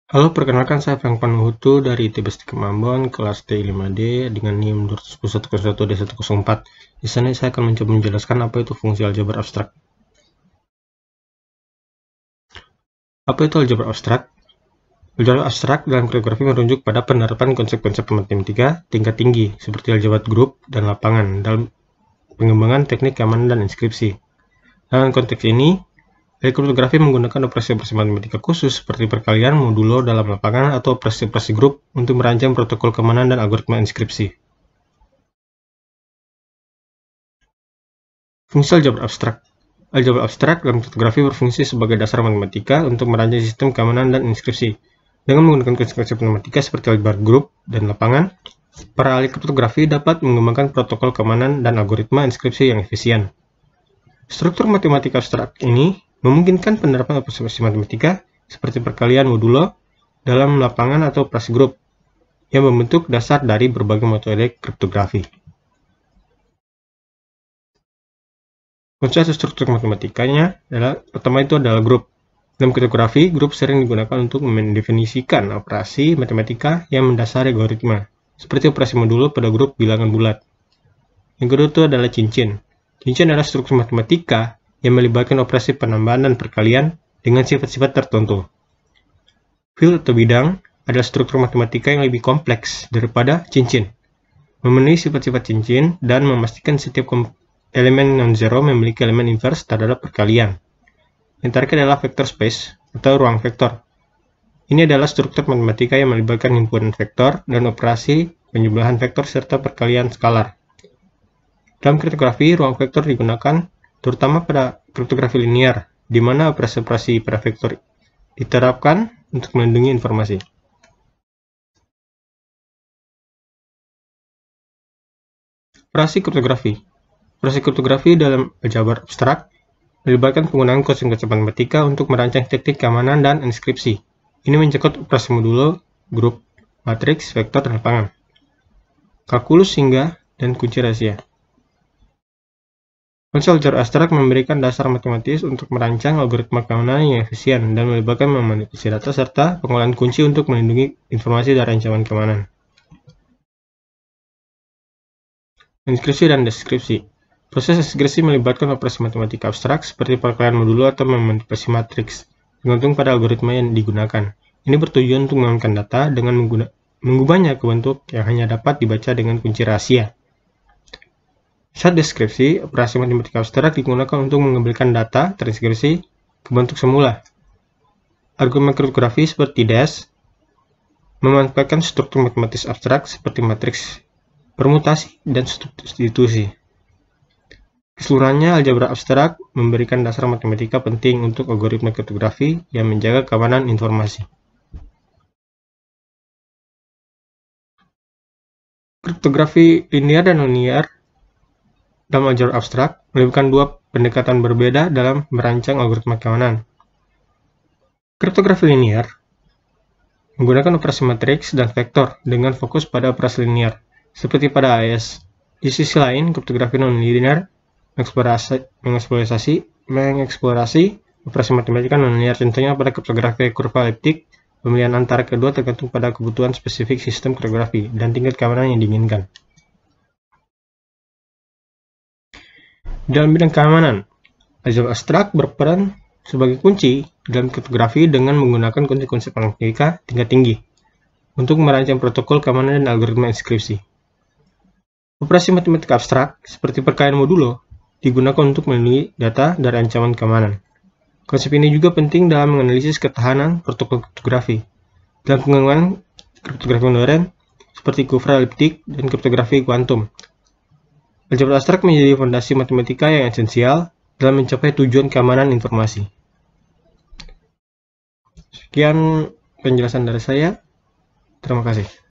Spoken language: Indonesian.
Halo, perkenalkan saya Frank Panuhutu dari ITB Stikam Ambon, kelas T5D dengan NIM 201D104. Di sana saya akan mencoba menjelaskan apa itu fungsi aljabar abstrak. Apa itu aljabar abstrak? Aljabar abstrak dalam kriptografi merujuk pada penerapan konsep-konsep matematika tingkat tinggi, seperti aljabar grup dan lapangan, dalam pengembangan teknik keamanan dan inskripsi. Dalam konteks ini, kriptografi menggunakan operasi-operasi matematika khusus seperti perkalian, modulo dalam lapangan, atau operasi-operasi grup untuk merancang protokol keamanan dan algoritma inskripsi. Fungsi aljabar abstrak. Aljabar abstrak dalam kriptografi berfungsi sebagai dasar matematika untuk merancang sistem keamanan dan inskripsi. Dengan menggunakan konsep-konsep matematika seperti aljabar grup dan lapangan, para ahli kriptografi dapat mengembangkan protokol keamanan dan algoritma inskripsi yang efisien. Struktur matematika abstrak ini memungkinkan penerapan operasi matematika seperti perkalian modulo dalam lapangan atau operasi grup yang membentuk dasar dari berbagai metode kriptografi. Konsep struktur matematikanya pertama itu adalah grup. Dalam kriptografi, grup sering digunakan untuk mendefinisikan operasi matematika yang mendasari algoritma, seperti operasi modulo pada grup bilangan bulat. Yang kedua itu adalah cincin. Cincin adalah struktur matematika yang melibatkan operasi penambahan dan perkalian dengan sifat-sifat tertentu. Field atau bidang adalah struktur matematika yang lebih kompleks daripada cincin, memenuhi sifat-sifat cincin dan memastikan setiap elemen non-zero memiliki elemen inverse terhadap perkalian. Yang terakhir adalah vector space atau ruang vektor. Ini adalah struktur matematika yang melibatkan himpunan vektor dan operasi penjumlahan vektor serta perkalian skalar. Dalam kriptografi, ruang vektor digunakan terutama pada kriptografi linear, di mana operasi-operasi pada vektor diterapkan untuk melindungi informasi. Operasi kriptografi. Operasi kriptografi dalam aljabar abstrak melibatkan penggunaan konsep-konsep matematika untuk merancang teknik keamanan dan inskripsi. Ini mencakup operasi modulo, grup, matriks, vektor, dan lapangan, kalkulus hingga dan kunci rahasia. Konsep aljabar abstrak memberikan dasar matematis untuk merancang algoritma keamanan yang efisien dan melibatkan memanipulasi data serta pengolahan kunci untuk melindungi informasi dari ancaman keamanan. Inskripsi dan deskripsi. Proses inskripsi melibatkan operasi matematika abstrak seperti perkalian modulo atau memanipulasi matriks, tergantung pada algoritma yang digunakan. Ini bertujuan untuk mengamankan data dengan mengubahnya ke bentuk yang hanya dapat dibaca dengan kunci rahasia. Saat deskripsi, operasi matematika abstrak digunakan untuk mengambilkan data terinskripsi ke bentuk semula. Algoritma kriptografi seperti DES memanfaatkan struktur matematis abstrak seperti matriks permutasi dan substitusi. Keseluruhannya, aljabar abstrak memberikan dasar matematika penting untuk algoritma kriptografi yang menjaga keamanan informasi. Kriptografi linear dan nonlinear dalam aljabar abstrak melibatkan dua pendekatan berbeda dalam merancang algoritma keamanan. Kriptografi linear menggunakan operasi matriks dan vektor dengan fokus pada operasi linear, seperti pada AES. Di sisi lain, kriptografi non-linear mengeksplorasi operasi matematika non-linear, contohnya pada kriptografi kurva eliptik. Pemilihan antara kedua tergantung pada kebutuhan spesifik sistem kriptografi dan tingkat keamanan yang diinginkan. Dalam bidang keamanan, aljabar abstrak berperan sebagai kunci dalam kriptografi dengan menggunakan konsep-konsep matematika tingkat tinggi untuk merancang protokol keamanan dan algoritma inskripsi. Operasi matematika abstrak seperti perkalian modulo digunakan untuk melindungi data dari ancaman keamanan. Konsep ini juga penting dalam menganalisis ketahanan protokol kriptografi dalam pengembangan kriptografi modern seperti kurva eliptik dan kriptografi kuantum. Aljabar abstrak menjadi fondasi matematika yang esensial dalam mencapai tujuan keamanan informasi. Sekian penjelasan dari saya. Terima kasih.